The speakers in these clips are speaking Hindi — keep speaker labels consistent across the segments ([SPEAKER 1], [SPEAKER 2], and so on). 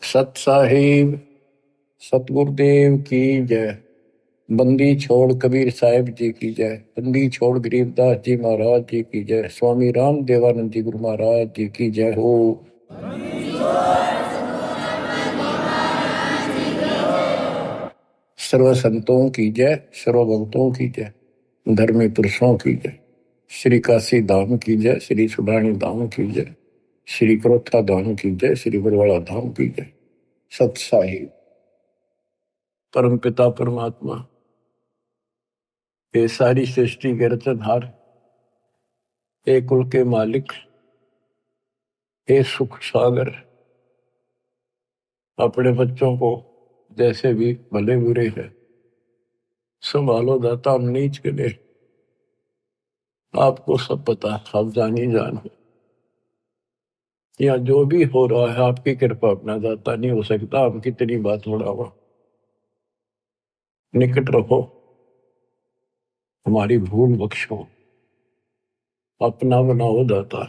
[SPEAKER 1] सत साहिब सतगुरुदेव की जय। बंदी छोड़ कबीर साहिब जी की जय। बंदी छोड़ गरीबदास जी महाराज जी की जय। स्वामी राम देवानंद जी गुरु महाराज जी की जय हो। सर्व संतों की जय, सर्व भक्तों की जय, धर्मी पुरुषों की जय। श्री काशी धाम की जय, श्री सुडानी धाम की जय, श्री क्रोथा धाम की जय, श्री बरवाड़ा धाम की जय। सत साहिब परम पिता परमात्मा, ये सारी सृष्टि के रचनहार, हे कुल के मालिक, हे सुख सागर, अपने बच्चों को जैसे भी भले बुरे हैं संभालो दाता। हम नीच के लिए आपको सब पता, आप जानी जान हो। या जो भी हो रहा है आपकी कृपा, अपना दाता नहीं हो सकता। हम कितनी बात बढ़ावा, निकट रहो, हमारी भूल बख्शो, अपना बनाओ दाता।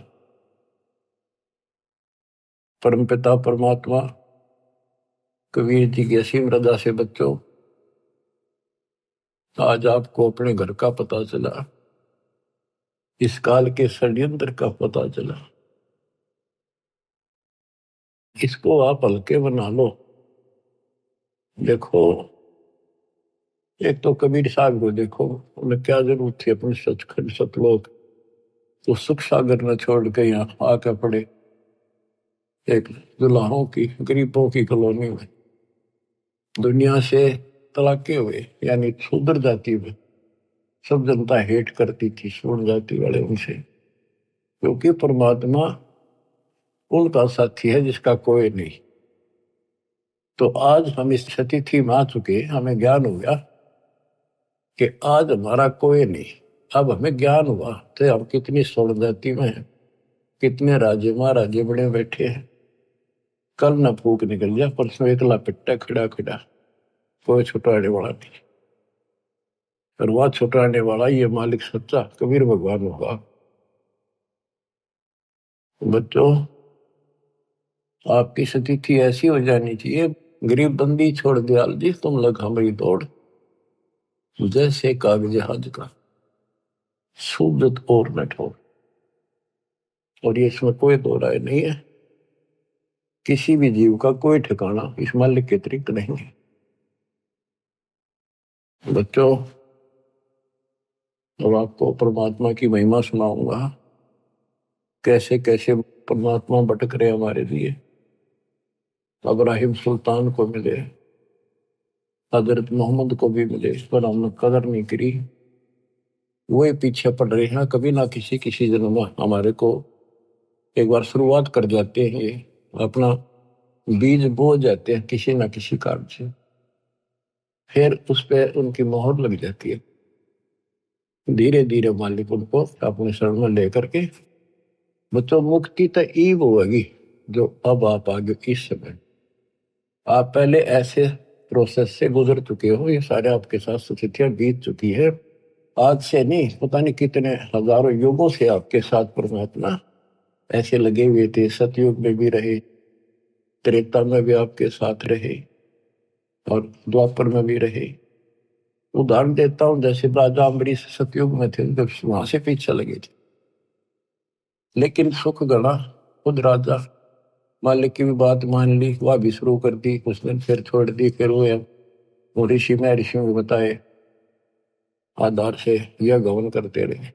[SPEAKER 1] परम पिता परमात्मा, कबीर जी की असीम रजा से बच्चों, आज आपको अपने घर का पता चला, इस काल के षड्यंत्र का पता चला। इसको आप हल्के बना लो। देखो, एक तो कबीर साहब को देखो, उन्हें क्या जरूरत थी अपने सचखंड सतलोक तो सुख सागर न छोड़ के यहाँ आकर पड़े एक दुल्हाओं की गरीबों की कॉलोनी में। दुनिया से तलाके हुए, यानी शूद्र जाति में सब जनता हेट करती थी शूद्र जाति वाले उनसे, क्योंकि परमात्मा उनका साथी है जिसका कोई नहीं। तो आज हम इस स्थिति में आ चुके, हमें ज्ञान हो गया कि आज हमारा कोई नहीं। अब हमें ज्ञान हुआ तो हम कितनी स्वर्ण जाति में हैं, कितने राजे महाराजे बड़े बैठे हैं। कल न फूक निकल जाए, परसों एकला पिट्टा खड़ा खड़ा, कोई छुटाने वाला नहीं। और वह छुटाने वाला ये मालिक सच्चा कबीर भगवान होगा। बच्चों, आपकी स्थिति ऐसी हो जानी चाहिए, गरीब बंदी छोड़ दयाल जी तुम लग हमारी दौड़, जैसे कागज जहाज का सूरत और न ठोर। और ये इसमें कोई दो राय नहीं है, किसी भी जीव का कोई ठिकाना इस मालिक के अतिरिक्त नहीं है। बच्चों, अब आपको परमात्मा की महिमा सुनाऊंगा, कैसे कैसे परमात्मा भटक रहे हमारे लिए। इब्राहिम सुल्तान को मिले, हजरत मोहम्मद को भी मिले, पर हमने कदर नहीं करी। वही पीछे पड़ रहे हैं, कभी ना किसी जन्म में हमारे को एक बार शुरुआत कर जाते हैं, अपना बीज बो जाते हैं किसी ना किसी कारण से, फिर उस पर उनकी मोहर लग जाती है। धीरे धीरे मालिक उनको अपने शरण में लेकर के, बच्चों मुक्ति तो ईव होगी जो अब आप आगे इस समय, आप पहले ऐसे प्रोसेस से गुजर चुके हो, ये सारे आपके साथ स्थितियां बीत चुकी है। आज से नहीं, पता नहीं कितने हजारों युगों से आपके साथ परमात्मा ऐसे लगे हुए थे। सतयुग में भी रहे, त्रेता में भी आपके साथ रहे, और द्वापर में भी रहे। उदाहरण देता हूं, जैसे राजा अम्बरीश सतयुग में थे, जब वहां से पीछे लगे थे, लेकिन सुख गणा खुद राजा मालिक की भी बात मान ली, वह भी शुरू कर दी, कुछ दिन फिर छोड़ दी, फिर वो ऋषि में ऋषियों को बताए आधार से यह गवन करते रहे।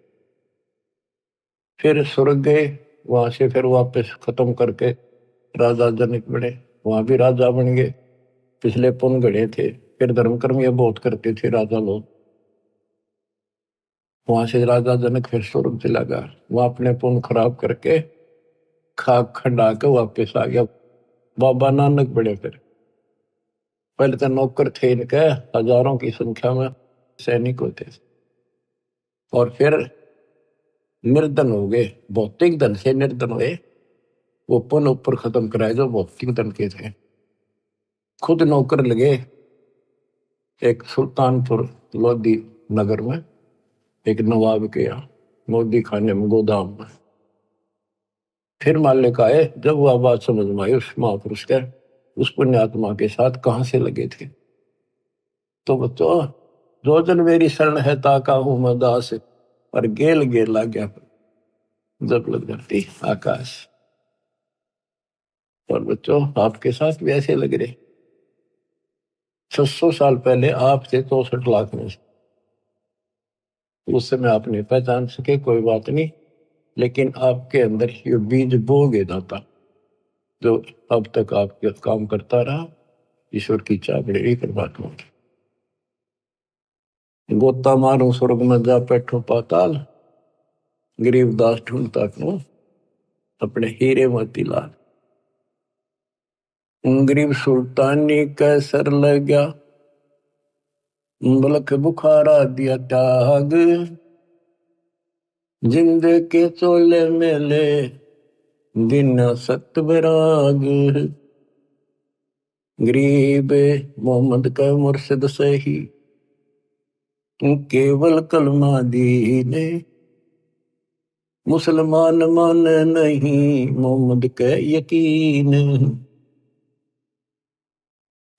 [SPEAKER 1] फिर स्वर्ग गए, वहां से फिर वापस खत्म करके राजा जनक बने, वहां भी राजा बन गए। पिछले पुण्य गढ़े थे, फिर धर्म कर्म ये बहुत करते थे राजा लोग। वहां से राजा जनक फिर स्वर्ग चला गया, वहां अपने पुण्य खराब करके खाक खंडा के वापस आ गया। बाबा नानक बड़े, फिर पहले तो नौकर थे इनके हजारों की संख्या में, सैनिक होते थे, और फिर निर्धन हो गए, भौतिक धन से निर्धन हुए। वो पुण्य ऊपर खत्म कराए जो भौतिक धन के थे। खुद नौकर लगे एक सुल्तानपुर लोधी नगर में, एक नवाब के यहाँ मोदी खाने में, गोदाम में। फिर मालिक आए, जब वह बात समझ में आई उस महापुरुष के, उस पुण्यात्मा के साथ कहां से लगे थे। तो बच्चों, जो जन मेरी शरण है ताका हूं मैं दास, और गेल गेल ला गया जब लग जाती आकाश। और बच्चों, आपके साथ भी ऐसे लग रहे। 600 साल पहले आप थे 64 लाख में से, उस समय आप नहीं पहचान सके, कोई बात नहीं, लेकिन आपके अंदर ये बीज बो गए दाता, जो अब तक आपके काम करता रहा। ईश्वर की चाबड़ी परमात्मा की। गोता मारूं स्वर्ग में जा बैठो पाताल, गरीबदास ढूंढता क्यों अपने हीरे मोतीलाल। गरीब सुल्तानी कैसर लग गया, मुल्क बुखारा दिया त्याग, जिंद के चोले मेले दिन सत विराग। गरीब मोहम्मद का मुर्शिद सही, केवल कलमा दीने, मुसलमान मान नहीं मोहम्मद के यकीन।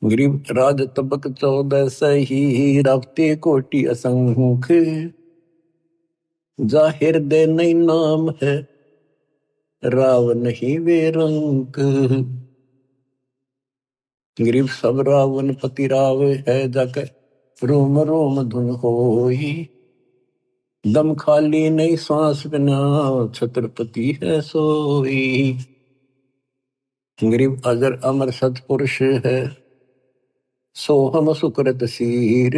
[SPEAKER 1] गरीब राज तबक 14 सही, रावते कोटि असंख्य, जाहिर दे नहीं नाम है, राव नहीं वे रंक। गरीब सब रावण पति राव है, जाके रोम रोम धुन होई, दम खाली नहीं सांस बिना, छत्रपति है सोई। गरीब अजर अमर सतपुरुष है, सोहम सुकृत सीर,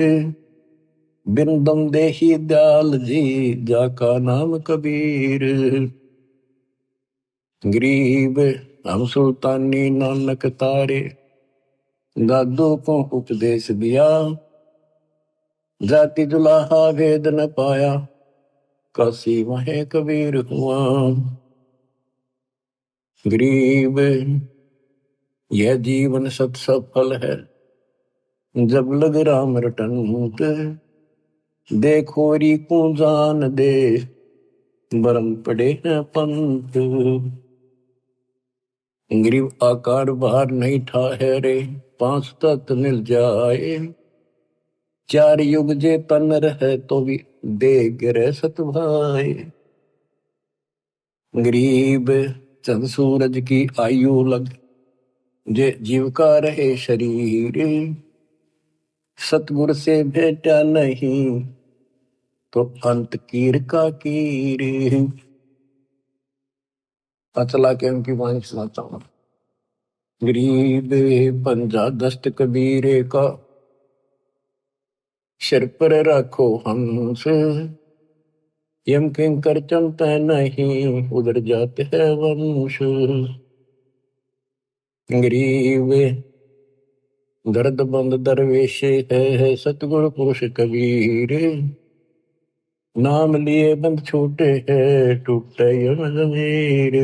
[SPEAKER 1] बिन दम देही दयाल जी, जाका नाम कबीर। गरीब हम सुल्तानी नानक तारे, दादू को उपदेश दिया, जाति जुलाहा भेद न पाया, काशी वहे कबीर हुआ। गरीब यह जीवन सत सफल है, जब लग राम रटंत, देखोरी को जान दे, बरम पड़े हैं पंत। गरीब आकार बाहर नहीं ठहरे, 5 तत्व मिल जाए, 4 युग जे तन रहे तो भी दे गिरे सत भाई। गरीब चंद सूरज की आयु लग, जे जीव का रहे शरीर, सतगुर से भेटा नहीं तो अंत कीर का कीर। चला के उनकी वाणी सुनाता हूं। गरीब पंजा दस्त कबीरे का, सिर पर रखो हंस, यम किंकर चमता नहीं, उधर जाते हैं वंश। गरीब दर्द बंद दरवेश है, सतगुरु पुरुष कबीर, नाम लिए बंद छूटे है, टूटे यम जमीर।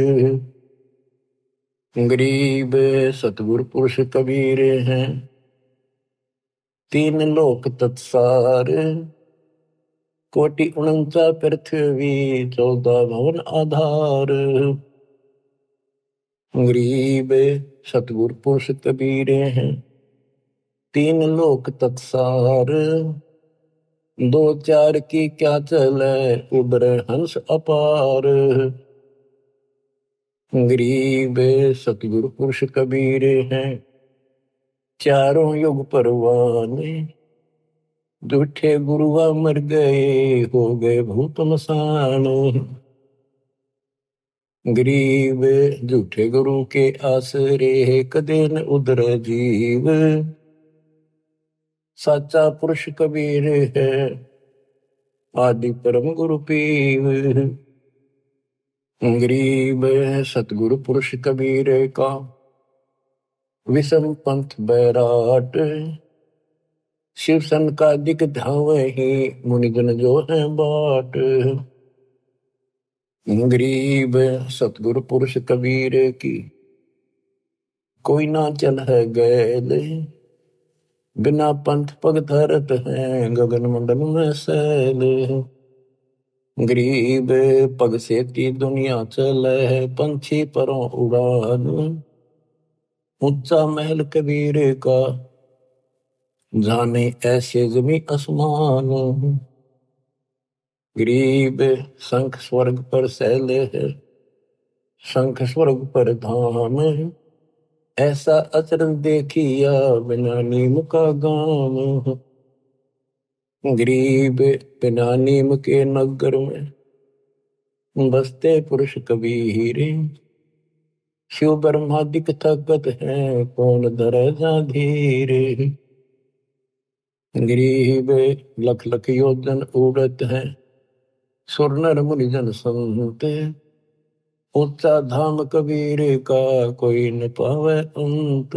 [SPEAKER 1] गरीब सतगुरु पुरुष कबीर हैं, 3 लोक तत्सार, कोटि 49 पृथ्वी, 14 भवन आधार। गरीब सतगुरु पुरुष कबीर हैं, 3 लोक तत्सार, 2 4 की क्या चले, उबरे हंस अपार। गरीब सतगुरु पुरुष कबीर हैं, चारों युग परवाने, झूठे गुरुआ मर गए, हो गए भूत मसान। गरीब झूठे गुरु के आसरे, कदे न उधर जीव, साचा पुरुष कबीर है, आदि परम गुरु पीव। गरीब सतगुरु पुरुष कबीर का, विषम पंथ बैराट, शिव सन का दिक धावही, मुनिजन जो है बाट। गरीब सतगुरु पुरुष कबीर की, कोई ना चल है गैल, बिना पंथ पग धरत है, गगन मंडल में सैल। गरीब पग से ती दुनिया चले, पंछी परों उड़ान, ऊंचा महल कबीर का, जाने ऐसे जमी आसमान। गरीब शंख स्वर्ग पर सैले है, शंख स्वर्ग पर धाम। ऐसा अचरज देखिया बिना नीम का गाम। गरीब बिना नीम के नगर में, बसते पुरुष कबीर। शिव ब्रह्मादिक थकत है, कौन धरे जा धीर। गरीब लख लख योजन उड़त है, सुर नर मुनिजन संत। ऊंचा धाम कबीर का, कोई न पावे अंत।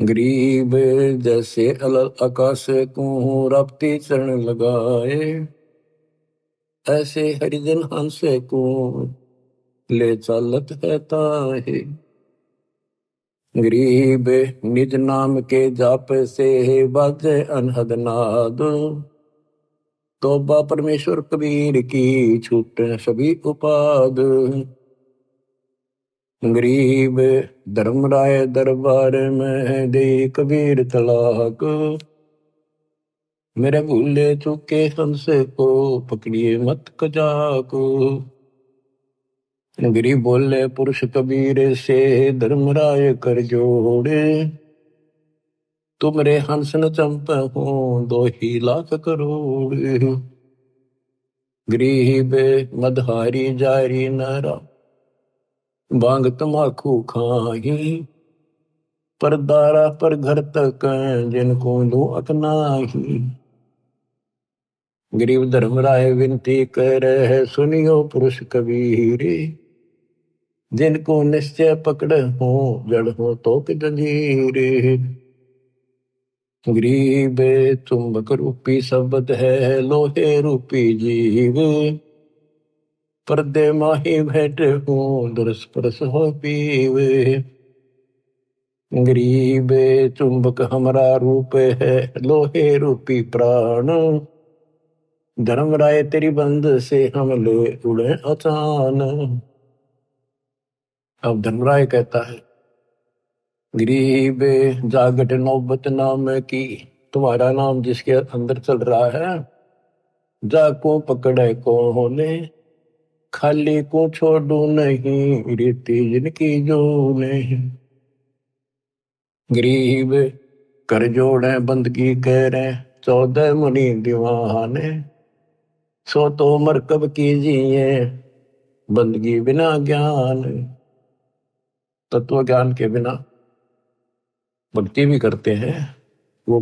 [SPEAKER 1] गरीब जैसे अलल आकाश को रपती चरण लगाए, ऐसे हरिजन हंस को ले चालत है ताहे। गरीब निज नाम के जाप से बाजे अनहद नाद। तौबा परमेश्वर कबीर की, छूट सभी उपाद। गरीब धर्मराय दरबार में दे कबीर तलाक। मेरे भूले चूके हंस को पकड़िए मत कजाक। गरीब बोले पुरुष कबीर से, धर्मराय कर जोड़े। तुमरे हंस न चंप हो, 2 ही लाख करोड़। गरीब मदहारी जारी नरा, बांग तमाकू खाही। पर दारा पर घर तक, जिनको दो अकनाही। गरीब धर्मराय विनती कर है, सुनियो पुरुष कबीर। जिनको निश्चय पकड़ हो, जड़ हो तो कि जंजीर। गरीब चुंबक रूपी शब्द है, लोहे रूपी जीव। पर्दे माही भेंट हो, दरस परस हो पीव। गरीब चुंबक हमारा रूप है, लोहे रूपी प्राण। धर्मराय तेरी बंद से हम ले उड़े अचान। अब धर्मराय कहता है, गरीब जागट नौबत नाम की, तुम्हारा नाम जिसके अंदर चल रहा है। जाको पकड़े कोने, खाली को छोड़ू नहीं, रीति जिनकी जो नहीं। गरीब कर जोड़े बंदगी कह रहे, 14 मुनि दीवाने। सो तो मरकब कीजिए, बंदगी बिना ज्ञान। तत्व ज्ञान के बिना भक्ति भी करते हैं, वो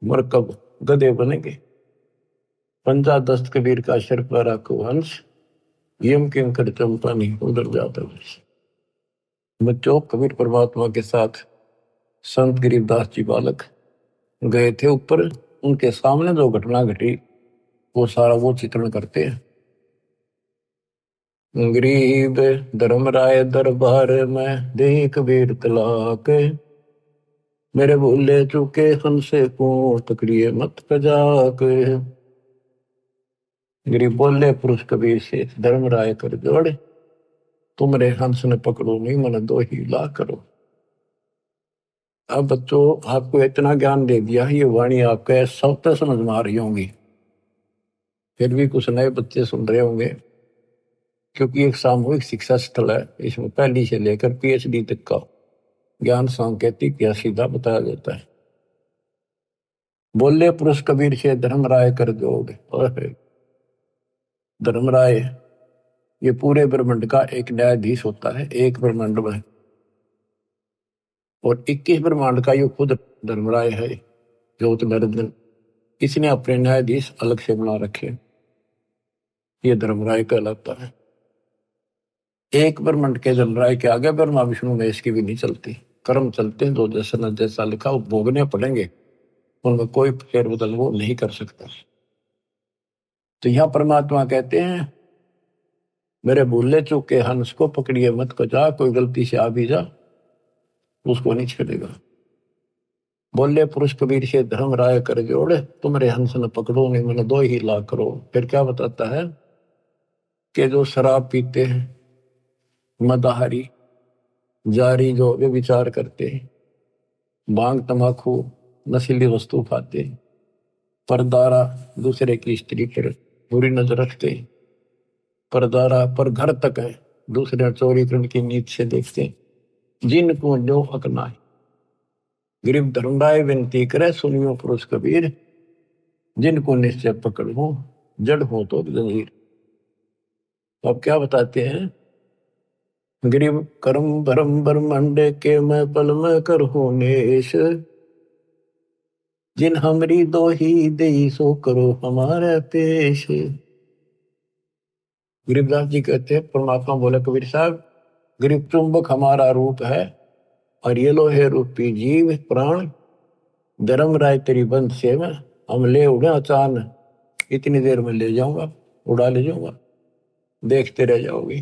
[SPEAKER 1] मरकब गधे बनेंगे। पंजा दस्त कबीर का शर पर रखो हंस, यम किम कर चंपा नहीं उधर जाता। बच्चों, कबीर परमात्मा के साथ संत गरीबदास जी बालक गए थे ऊपर। उनके सामने जो घटना घटी, वो सारा वो चित्रण करते हैं। गरीब धर्मराय दरबार में दे कबीर तलाक। मेरे भूले चूके हंसे को, पकड़िए मत कजाक। गरीब बोले पुरुष कबीर से, धर्मराय कर जोड़े। तुमरे हंस ने पकड़ो नहीं, मन 2 ही लाख करो। अब बच्चों, आपको इतना ज्ञान दे दिया, ये वाणी आपके सब तक समझ में आ रही होंगी। फिर भी कुछ नए बच्चे सुन रहे होंगे, क्योंकि एक सामूहिक शिक्षा स्थल है। इसमें पहली से लेकर PhD तक का ज्ञान सांकेतिक या सीधा बताया जाता है। बोले पुरुष कबीर से, धर्मराय कर जोड़े। और धर्मराय ये पूरे ब्रह्मांड का एक न्यायाधीश होता है, एक ब्रह्मांड में। और 21 ब्रह्मांड का ये खुद धर्मराय है, ज्योत नरदन। इसने अपने न्यायाधीश अलग से बना रखे, ये धर्मराय कहलाता है। एक ब्रह्मांड के धर्मराय के आगे ब्रह्मा विष्णु महेश की भी नहीं चलती। कर्म चलते हैं, जो जैसा न जैसा लिखा वो भोगने पड़ेंगे, उनमें कोई फेरबदल वो नहीं कर सकता। तो यहां परमात्मा कहते हैं, मेरे भूले चूके हंस को पकड़िए मत कजा। कोई गलती से आ भी जा, उसको नहीं छेड़ेगा। बोले पुरुष कबीर से, धर्मराय कर जोड़े। तुमरे हंस न पकड़ो नहीं, मैंने 2 ही लाख करो। फिर क्या बताता है कि जो शराब पीते हैं, मदाहारी, जारी जो वे विचार करते, भांग तंबाकू नशीली वस्तु खाते, परदारा दूसरे की स्त्री पर बुरी नजर रखते, परदारा पर घर तक है दूसरे चोरी करने की नीत से देखते, जिनको जो हक ना है। गरीब धर्मराय विनती करे सुनियो पुरुष कबीर, जिनको निश्चय पकड़ हो जड़ हो तो जंजीर। अब क्या बताते हैं, गरीब कर्म भरम ब्रह्मांड के मैं पल में कर हो नेश, जिन हमरी दो ही दे सो करो हमारे पेश। गरीबदास जी कहते हैं, परमात्मा बोले कबीर साहब, गरीब चुंबक हमारा रूप है और ये लो है रूपी जीव प्राण, धर्म राय तेरी बंद से में हम ले उड़े अचान, इतनी देर में ले जाऊंगा, उड़ा ले जाऊंगा, देखते रह जाओगे।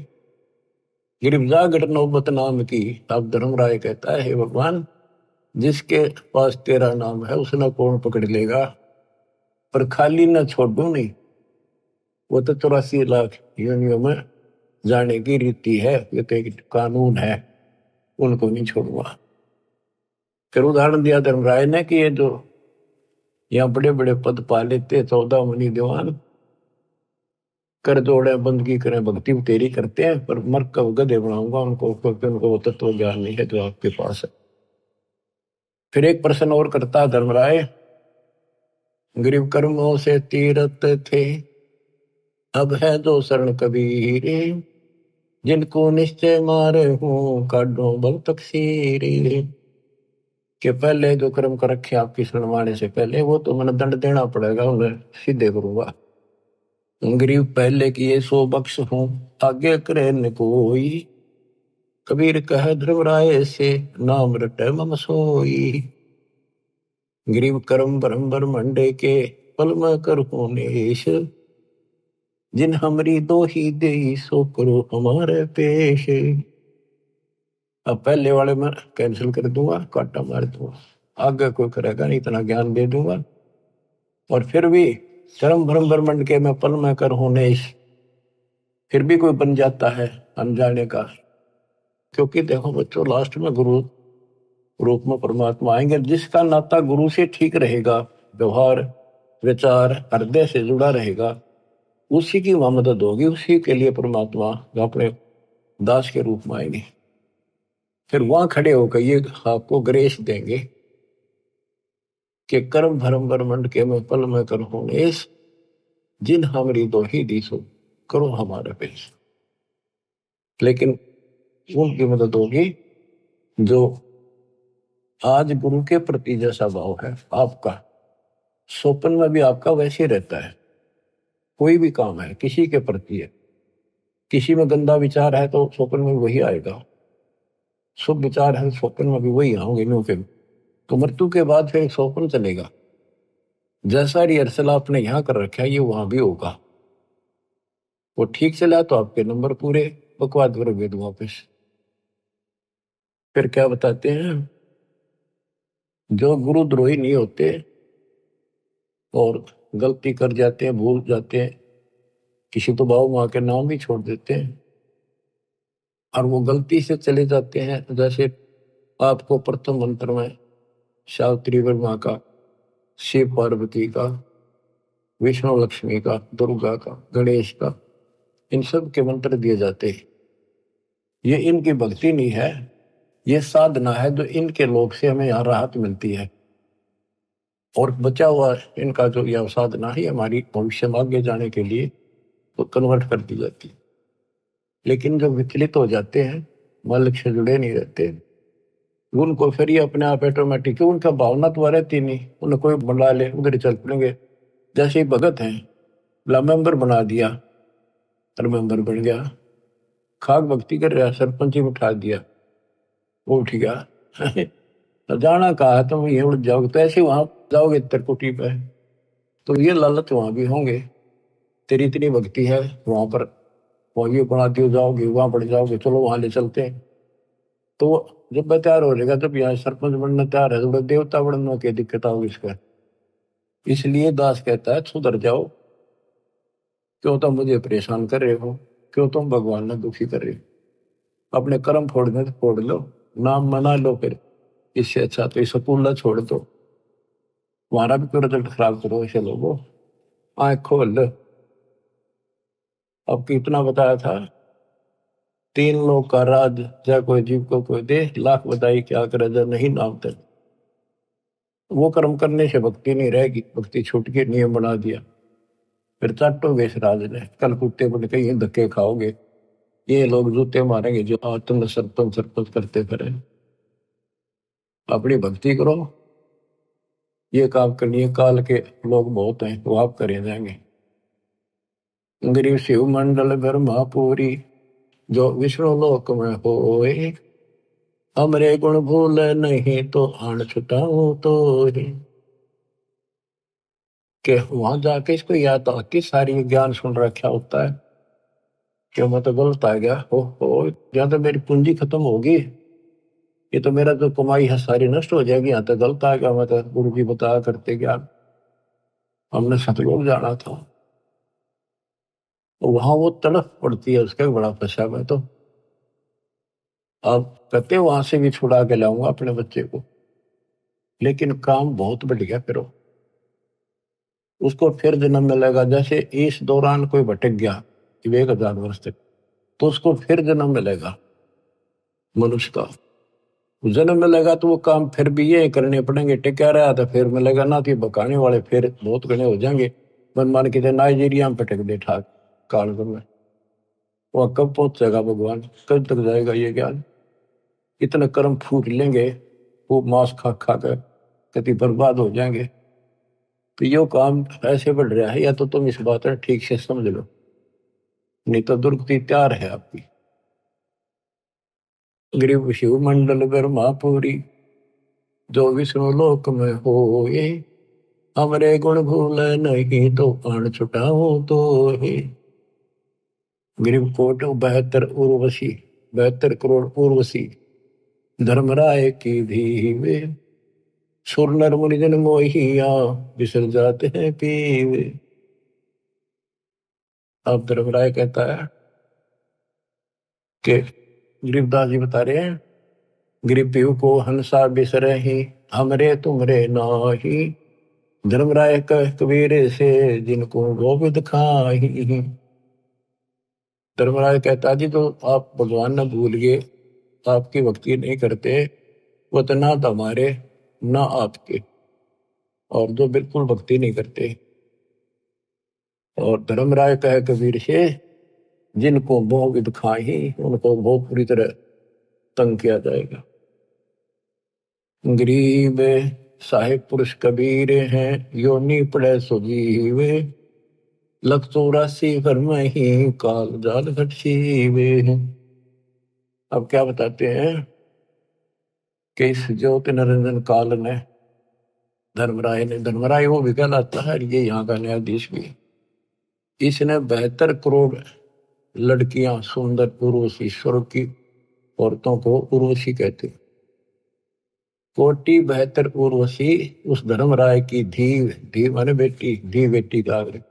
[SPEAKER 1] गिरफ्तार घट नौबत नाम की। अब धर्मराय कहता है, हे भगवान, जिसके पास तेरा नाम है उसने कौन पकड़ लेगा, पर खाली न छोड़ू नहीं, वो तो 84 लाख योनियों में जाने की रीति है, ये तो एक कानून है, उनको नहीं छोड़ूंगा। फिर उदाहरण दिया धर्मराय ने कि ये जो यहाँ बड़े बड़े पद पा लेते 14 मुनि दीवान, कर जोड़े बंदगी करें भक्ति तेरी करते हैं, पर मर कब गधे बनाऊंगा उनको, क्योंकि उनको वो तत्व ज्ञान नहीं है जो आपके पास है। फिर एक प्रश्न और करता है धर्मराय, गरीब कर्मों से तीरथ थे, अब है जो शरण कबीर, जिनको निश्चय मारे हूं काढो बल तकसीर। के पहले जो कर्म कर रखे आपकी शरण माने से पहले, वो तो मैंने दंड देना पड़ेगा, उन्हें सीधे करूंगा। गरीब पहले किए सो बख्श हूं, आगे करे न कोई, कबीर कह ध्रुवराय से नाम रटे मम सोई। गरीब कर्म ब्रह्म ब्रह्मंडे के पल में कर नेश, जिन हमरी दो ही दे सो करो हमारे पेश। अब पहले वाले में कैंसिल कर दूंगा, काटा मार दूंगा, आगे कोई करेगा नहीं, इतना ज्ञान दे दूंगा। और फिर भी कर्म ब्रह्म ब्रह्मंड के मैं पल में कर नेश, फिर भी कोई बन जाता है अनजाने का, क्योंकि देखो बच्चों, लास्ट में गुरु रूप में परमात्मा आएंगे। जिसका नाता गुरु से ठीक रहेगा, व्यवहार विचार हृदय से जुड़ा रहेगा, उसी की वहां मदद होगी, उसी के लिए परमात्मा अपने दास के रूप में आएंगे। फिर वहां खड़े होकर ये आपको ग्रेस देंगे कि कर्म धर्म ब्रह्मंड के मैं पल में कर नेश, जिन हमारी दो ही दिसो करो हमारे पेश। लेकिन उनकी मदद होगी जो आज गुरु के प्रति जैसा भाव है आपका, स्वप्न में भी आपका वैसे ही रहता है। कोई भी काम है किसी के प्रति है, किसी में गंदा विचार है तो स्वप्न में वही आएगा, शुभ विचार है स्वप्न में भी वही आओगे नो के। तो मृत्यु के बाद फिर स्वप्न चलेगा, जैसा रिहर्सल आपने यहाँ कर रखा है ये वहां भी होगा। वो ठीक चला तो आपके नंबर पूरे, बकवाद करोगे तो वापिस। फिर क्या बताते हैं, जो गुरुद्रोही नहीं होते और गलती कर जाते हैं, भूल जाते हैं, किसी तो बाबू माँ के नाम भी छोड़ देते हैं और वो गलती से चले जाते हैं, जैसे आपको प्रथम मंत्र में सावित्री माँ का, शिव पार्वती का, विष्णु लक्ष्मी का, दुर्गा का, गणेश का, इन सब के मंत्र दिए जाते हैं। ये इनकी भक्ति नहीं है, ये साधना है जो इनके लोक से हमें यहाँ राहत मिलती है। और बचा हुआ इनका जो यह साधना है हमारी भविष्य में आगे जाने के लिए तो कन्वर्ट कर दी जाती है। लेकिन जो विचलित हो जाते हैं, मालिक से जुड़े नहीं रहते, उनको फिर ये अपने आप ऑटोमेटिक, उनका भावना तो रहती नहीं, उन्हें कोई बुला ले उधर ही चल पड़ेंगे। जैसे ही भगत हैं, मेंबर बना दिया और मेंबर बन गया, खाक भक्ति कर रहा, सरपंच ही बिठा दिया, वो उठ गया। जाना कहा तुम ये उड़ जाओगे, तो ऐसे वहां जाओगे त्रिकुटी पे, तो ये लालच वहां भी होंगे, तेरी इतनी भक्ति है वहां पर, वहां ये बना दियो, जाओगे वहां पड़ जाओगे, चलो वहां ले चलते हैं। तो जब मैं तैयार हो जाएगा, जब यहाँ सरपंच बनना तैयार है, तो देवता बनने की दिक्कत होगी इसका। इसलिए दास कहता है सुधर जाओ, क्यों तुम मुझे परेशान कर रहे हो, क्यों तुम भगवान ने दुखी कर रहे हो। अपने कर्म फोड़ने तो फोड़ लो, नाम मना लो, फिर इससे अच्छा तो स्कूल छोड़ दो, तुम्हारा भी क्यों रिजल्ट खराब करो ऐसे लोगों। आंख खोल लो। अब कितना बताया था, 3 लोग का राज जा कोई जीव को कोई दे, लाख बताई क्या करे जब नहीं नाम तक। वो कर्म करने से भक्ति नहीं रहेगी, भक्ति छूट के नियम बना दिया, फिर चाटोगे इस राज ने, कल कुत्ते बन के ये धक्के खाओगे, ये लोग जूते मारेंगे जो तुम सरपंच सरपंच करते फिरे। अपनी भक्ति करो, ये काम करनी है, काल के लोग बहुत हैं वो आप करे जाएंगे। गरीब शिव मंडल ब्रह्मापुरी, जो विष्णु लोक में होए, हमरे गुण भूल नहीं तो आन छुटाऊं तो ही। के वहां जाके इसको याद था कि सारी ज्ञान सुन रखा होता है कि मैं तो गलत आ गया, हो या तो मेरी पूंजी खत्म होगी, ये तो मेरा जो कमाई है सारी नष्ट हो जाएगी, यहाँ तो गलत आ गया, मैं तो गुरु जी बताया करते ज्ञान, हमने सतलोक जाना था। वहां वो तड़फ पड़ती है उसका बड़ा फंसा मैं तो। अब कहते वहां से भी छुड़ा के लाऊंगा अपने बच्चे को, लेकिन काम बहुत बढ़ गया फिर उसको फिर जन्म मिलेगा। जैसे इस दौरान कोई भटक गया 1000 वर्ष तक, तो उसको फिर जन्म मिलेगा मनुष्य का। जन्म मिलेगा तो वो काम फिर भी ये करने पड़ेंगे, टिका रहा तो फिर मिलेगा ना, तो बकाने वाले फिर बहुत घने हो जाएंगे। मन मान के नाइजीरिया में पटक दे ठाक काल में, वह कब पहुंचेगा भगवान, कब तक जाएगा ये ज्ञान। इतने कर्म फूट लेंगे, वो मांस खा खा कर कति बर्बाद हो जाएंगे। तो यो काम ऐसे बढ़ रहा है, या तो तुम इस बात है ठीक से समझ लो, नहीं तो दुर्गति तैयार है आपकी। गरीब शिव मंडल ब्रह्मापुरी, जो विष्णु लोक में हो ये, हमरे गुण भूल नहीं तो प्राण छुटाओ तो ही। गरीब कोट 72 उर्वशी, 72 करोड़ उर्वशी, धर्मराय की धीवे, सुर नर मुनिजन मोहिया, बिसर जाते हैं पीवे। अब धर्मराय कहता है कि गरीबदास जी बता रहे हैं, गरीब पीहू को हंसा बिसरे ही, हमरे तुमरे नाही, धर्मराय कह कबीर से जिनको गोविंद खाही। धर्मराज कहता जी तो आप भगवान न भूल गए, आपकी भक्ति नहीं करते, वो तो ना तो हमारे ना आपके, और जो बिल्कुल भक्ति नहीं करते। और धर्मराय कहे कबीर से जिनको भोग दिखाही, उनको बहुत बुरी तरह तंग किया जाएगा। गरीब साहिब पुरुष कबीर हैं, योनि पड़े सुजीवे, 184 भर में ही काल जाल घट सीवे। अब क्या बताते हैं कि इस ज्योति निरंजन काल ने धर्मराय वो भी कहलाता है, ये यहाँ का न्यायाधीश भी, इसने 72 करोड़ लड़कियां सुंदर उर्वशी, स्वर्ग की औरतों को उर्वशी कहते, कोटि 72 उर्वशी उस धर्मराय की धी माने बेटी, धी बेटी का आग्रह,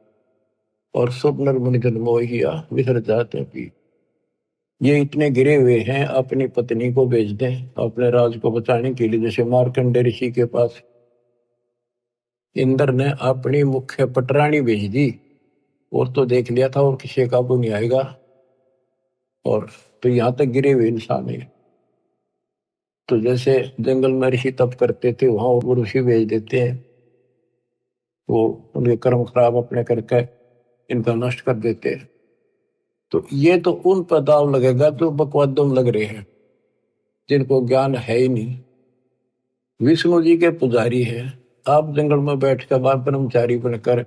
[SPEAKER 1] और सुपनर मुनिजन मोहिया विसर जाते भी। ये इतने गिरे हुए हैं, अपनी पत्नी को भेज दें अपने राज को बचाने के लिए, जैसे मार्कंडे ऋषि के पास इंद्र ने अपनी मुख्य पटरानी भेज दी, और तो देख लिया था और किसी काबू नहीं आएगा, और तो यहां तक गिरे हुए इंसान है। तो जैसे जंगल में ऋषि तप करते थे, वहां वो ऋषि भेज देते हैं, वो उनके कर्म खराब अपने करके इनका नष्ट कर देते हैं। तो ये तो उन पर दाव लगेगा जो बकवादों में लग रहे हैं, जिनको ज्ञान है ही नहीं। विष्णु जी के पुजारी है, आप जंगल में बैठ कर बार ब्रह्मचारी बनकर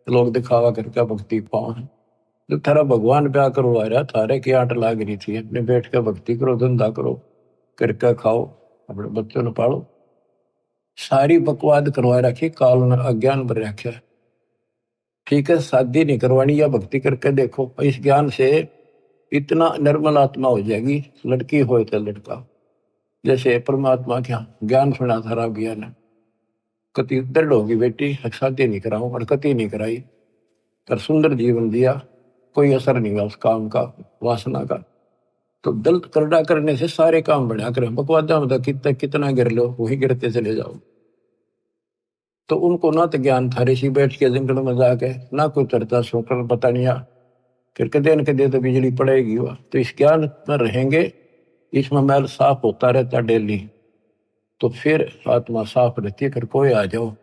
[SPEAKER 1] लोग दिखावा करके भक्ति पाओ, जो थारा भगवान ब्याह करवा रहा, थारे की आट लाग रही थी, अपने बैठ कर भक्ति करो, धंधा करो, करके खाओ, अपने बच्चों ने पालो। सारी बकवाद करवा रखी, काल ने अज्ञान भर रखा है। ठीक है, शादी नहीं करवानी, या भक्ति करके देखो, इस ज्ञान से इतना निर्मल आत्मा हो जाएगी, लड़की हो तो लड़का। जैसे परमात्मा क्या ज्ञान सुना था राव ज्ञान, कति दृढ़ होगी बेटी, शादी नहीं कराऊं, और कति नहीं कराई, पर सुंदर जीवन दिया, कोई असर नहीं हुआ उस काम का, वासना का। तो दल करड़ा करने से सारे काम बढ़िया करें, बकवादा में कितना कितना गिर लो वही गिरते चले जाओ। तो उनको ना तो ज्ञान था, ऋषि बैठ के जंगल में जाके ना कोई चर्चा सुनकर पता नहीं फिर कदे न कदे तो बिजली पड़ेगी वह। तो इस ज्ञान में रहेंगे, इसमें मैल साफ होता रहता डेली, तो फिर आत्मा साफ रहती है। फिर कोई आ जाओ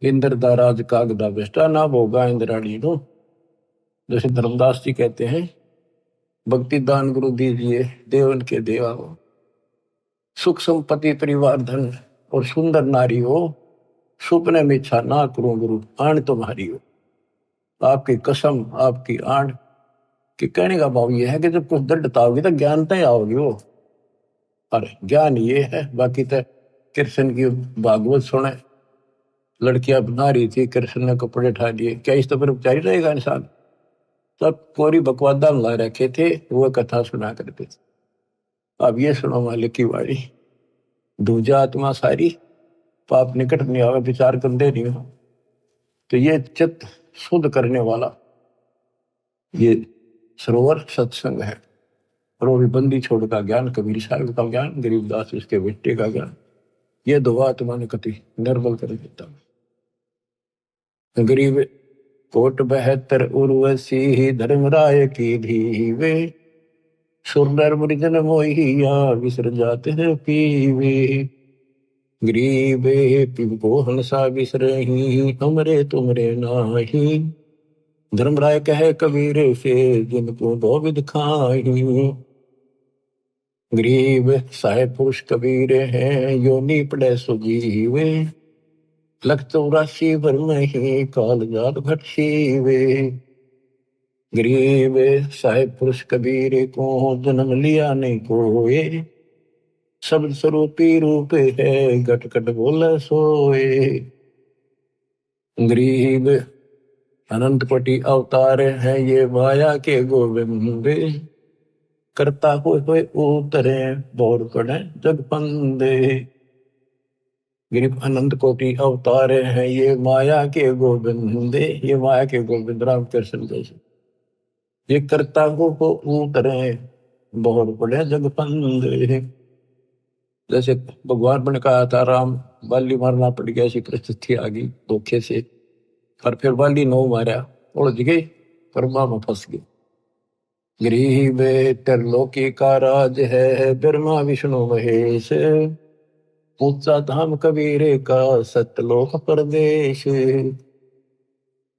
[SPEAKER 1] इंद्र दा राज कागदा बेस्टा ना भोगा इंद्राणी नो, जैसे धर्मदास जी कहते हैं, भक्ति दान गुरु दीजिए देवन के देवा हो, सुख संपत्ति परिवार धन और सुंदर नारी हो, सुपने में इच्छा ना करूं गुरु आण तुम्हारी हो। आपकी कसम आपकी आण कि कहने का भाव यह है कि जब कुछ दृढ़ता होगी तो ज्ञानता ही आओगी वो। अरे ज्ञान ये है, बाकी तो कृष्ण की भागवत सुने, लड़कियां बना रही थी, कृष्ण ने कपड़े उठा दिए, क्या इस तो फिर उपचारी रहेगा इंसान। तब कोरी बकवादा मिला रखे थे, वो कथा सुना करते थे। अब ये सुनो मालिक की वाणी, दूजा आत्मा सारी पाप निकट नहीं आवे, विचार करते नहीं हो। तो ये चित्त शुद्ध करने वाला ये सरोवर सत्संग है। और वो भी बंदी छोड़ का ज्ञान, कबीर साहब का ज्ञान, गरीबदास इसके बेटे का ज्ञान, ये दो आत्मा ने कति निर्बल कर देता। गरीब कोट 72 उर्वशी धर्मराय की धीवे, सुरनर मुनिजन मोहिया विसर जाते हैं पीवे। गरीबे पिंपो हंसा विसरही, हमरे तुमरे नाही, धर्मराय कहे कबीर से जिनको बहुविध खाही। गरीब साहेब पुरुष कबीर हैं, योनि पड़े सुजीवे, लख 84 भर में ही काल जात घट सीवे। गरीब साहेब पुरुष कबीर को जन्म लिया नहीं कोए, शब्द स्वरूपी रूप है घट घट बोले सोए। गरीब अनंत कोटि अवतार है ये माया के गोविंद, करता हुए उतरे बोर पड़े जग फंदे। गरीब अनंत कोटि अवतार हैं ये माया के गोविंदे, ये माया के गोविंद राम कृष्ण जैसे, ये करता हो उतरे बोर पड़े जग फंदे। जैसे भगवान ने कहा था राम बाली मारना पड़ गया, ऐसी परिस्थिति आ गई धोखे से, और फिर बाली नो मारा, उलझ गई, कर्मा में फंस गई। गरीब त्रिलोकी का राज है ब्रह्मा विष्णु महेश, ऊंचा धाम कबीर का सतलोक प्रदेश।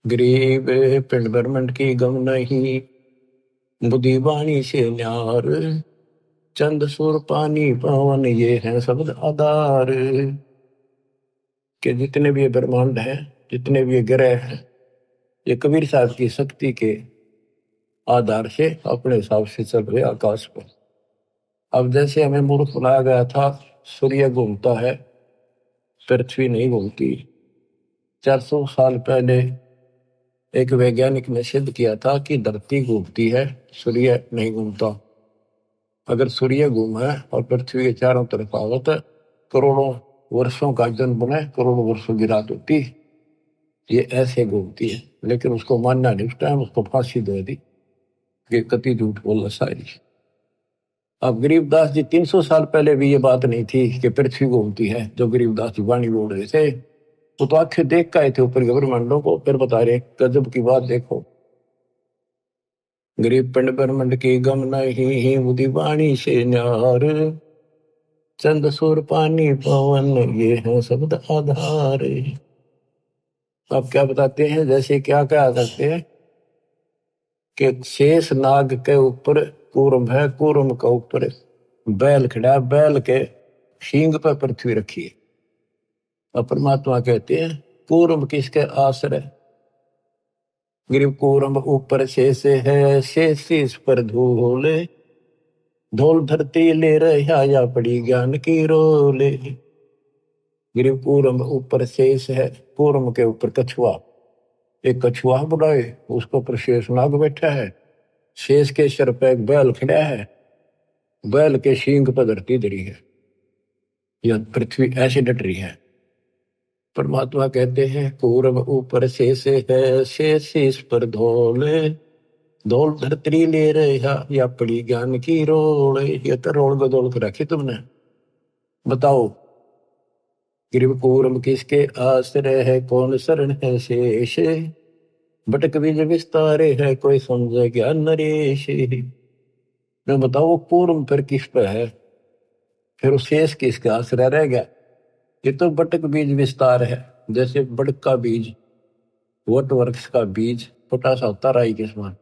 [SPEAKER 1] गरीब पिंड ब्रह्मंड की गम नहीं, बुद्धि वाणी से न्यार, चंद सुर पानी पवन ये है शब्द आधार। के जितने भी ब्रह्मांड हैं, जितने भी ग्रह हैं, ये कबीर साहब की शक्ति के आधार से अपने हिसाब से चल रहे आकाश पर। अब जैसे हमें मूर्ख बनाया गया था, सूर्य घूमता है पृथ्वी नहीं घूमती। 400 साल पहले एक वैज्ञानिक ने सिद्ध किया था कि धरती घूमती है, सूर्य नहीं घूमता। अगर सूर्य घूमे और पृथ्वी के चारों तरफ आवत, करोड़ों वर्षों का जन्म बने, करोड़ों वर्षों की रात होती, ये ऐसे घूमती है। लेकिन उसको मानना नहीं, उस टाइम उसको फांसी दे दी कि कति झूठ बोला सारी। अब गरीबदास जी 300 साल पहले भी ये बात नहीं थी कि पृथ्वी घूमती है, जो गरीबदास जी वाणी बोल रहे थे, वो तो आंखें देख के आए थे ऊपर ब्रह्मांडों को, फिर बता रहे गजब की बात देखो। गरीब पिंड ब्रह्मंड की गम नहीं, बुद्धि वाणी से न्यार, चंद सुर पानी पवन ये है शब्द आधार। अब क्या बताते हैं, जैसे क्या क्या करते हैं कि शेष नाग के ऊपर कूर्म है, कूर्म के ऊपर बैल खड़ा, बैल के सींग पर पृथ्वी रखी है। और परमात्मा कहते हैं कूर्म किसके आश्रय, गरीब कूर्म ऊपर शेष है, शेष शीश पर धूल, धूल धरती ले रहा या पड़ी ज्ञान की रोले। गरीब कूर्म ऊपर शेष है, कूर्म के ऊपर कछुआ, एक कछुआ बुढ़ाए, उसके ऊपर शेष नाग बैठा है, शेष के सिर पे एक बैल खड़ा है, बैल के सींग पर धरती धरी है, यह पृथ्वी ऐसे डट रही है। परमात्मा कहते हैं कूर्म ऊपर शेष है, शेष शीश पर धौल, धोल धरतरी ले रहा या पड़ी ज्ञान की रोल, ये तो रोल बदोल कर रखी तुमने। बताओ गिरव कूरम किसके आश्रय है, कौन शरण है शेष, भटक बीज विस्तारे है, कोई समझे ज्ञान नरेश। मैं बताओ वो पूर्व फिर किस पे है, फिर शेष किसका आश्रय रह गया। ये तो बटक बीज विस्तार है, जैसे बड़क का बीज, वट वृक्ष का बीज छोटा सा होता राई के समान,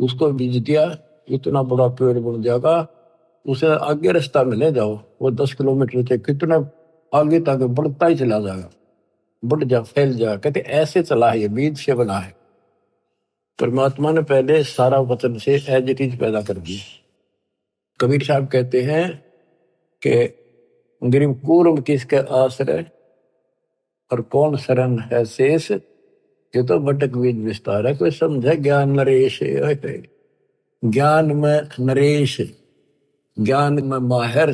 [SPEAKER 1] उसको बीज दिया इतना बड़ा पेड़ बन जाएगा, उसे आगे रास्ता में ले जाओ वो 10 किलोमीटर से कितना आगे तक बढ़ता ही चला जाएगा, बढ़ जा फैल जाएगा। कहते ऐसे चला है, ये बीज से बना है। परमात्मा ने पहले सारा वचन से एज इट इज पैदा कर दिया। कबीर साहब कहते हैं कि गिरिव कूर्म किसके आश्रय और कौन शरण है शेष, ये तो बटक बीज विस्तार है, कोई समझे ज्ञान नरेश। ज्ञान में नरेश, ज्ञान में माहिर,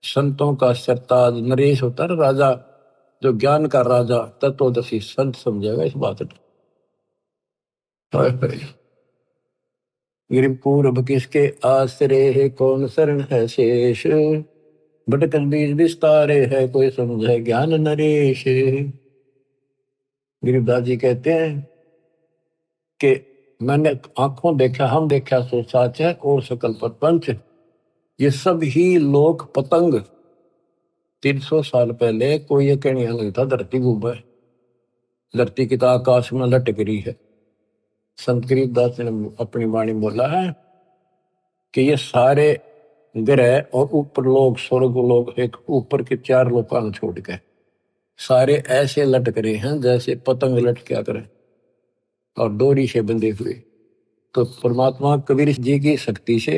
[SPEAKER 1] संतों का सरताज। नरेश होता है राजा, जो ज्ञान का राजा तत्वदर्शी संत समझेगा इस बात को। गिरिव पूर्व किसके आश्रय है, कौन शरण है शेष, भटक बीज विस्तारे है, कोई समझे ज्ञान नरेश। गिरिवदास जी कहते हैं कि मैंने आंखों देखा, हम देखा सो साच है, और सकल प्रपंच, ये सब ही लोक पतंग। 300 साल पहले कोई ये कहने नहीं था धरती घूम है, धरती की तो आकाश में लटक रही है। संत गरीबदास ने अपनी वाणी बोला है कि ये सारे ग्रह और ऊपर लोग, स्वर्ग लोग, एक ऊपर के 4 लोकान छोड़ के सारे ऐसे लटक रहे हैं जैसे पतंग लटका करे और डोरी से बंधे हुए। तो परमात्मा कबीर जी की शक्ति से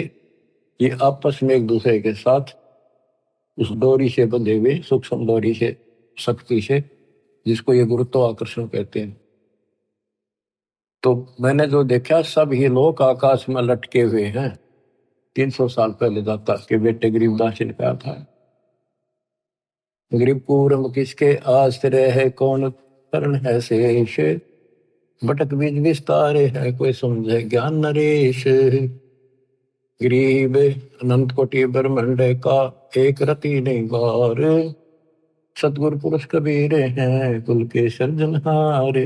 [SPEAKER 1] ये आपस में एक दूसरे के साथ उस डोरी से बंधे हुए, सूक्ष्म डोरी से, शक्ति से, जिसको ये गुरुत्वाकर्षण कहते हैं। तो मैंने जो देखा सब ही लोग आकाश में लटके हुए हैं। 300 साल पहले दाता के बेटे गरीबदास ने कहा था। गरीब पूर्व किसके आश्रय है, कौन शरण है शेष, भटक बीज विस्तारे है, कोई समझे ज्ञान नरेश। गरीब अनंत कोटि ब्रह्मांड का एक रति नहीं बार, सतगुरु पुरुष कबीर हैं कुल के सर्जनहारे।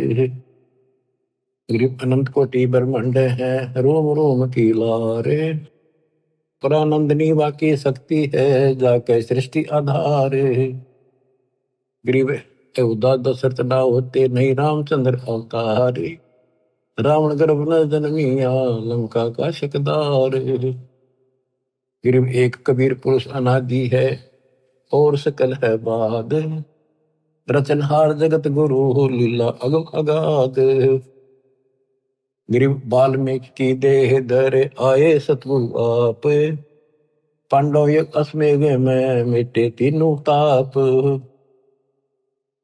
[SPEAKER 1] गरीब अनंत कोटि ब्रह्मांड है, रोम रोम की लारे, परानंदनी बाकी शक्ति है, जाके सृष्टि आधारे। गरीब उदा दशरथ ना होते, नहीं रामचंद्र अवतारे, रावण गर्भ न जन्मिया, लंका का शकदार। गरीब एक कबीर पुरुष अनादि है, और सकल है बाद, रचनहार जगत गुरु, लीला अगम अगाध। गरीब वाल्मीकि की देह धरे, आए सतगुरु आप, पांडव एक अश्वमेध में मिटे तीनों ताप।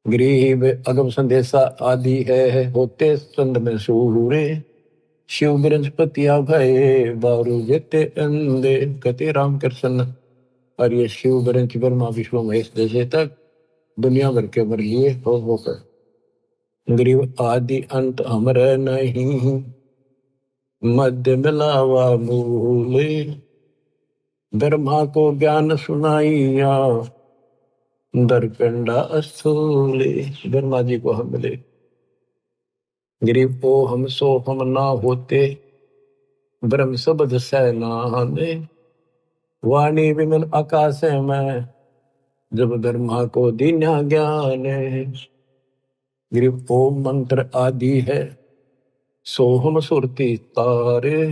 [SPEAKER 1] गरीब अगम संदेशा आदि है, होते चंद में सूरे, शिव बृहस्पति भय बारू जेते अंधे। कहते राम कृष्ण और ये शिव बृहस्पति ब्रह्मा विष्णु महेश जैसे तक दुनिया भर के मर लिए होकर। गरीब आदि अंत अमर नहीं, मध्य मिलावा मूल, ब्रह्मा को ज्ञान सुनाइया, दरकंडा स्थूले। ब्रह्मा जी को हम मिले। गरीब ओ हम सो हम ना होते, ब्रह्म शब्द सैनाने, वाणी विमल आकाश में, जब ब्रह्मा को दीन्या ज्ञान। गरीब ओम मंत्र आदि है, सोहम सुरती तारे,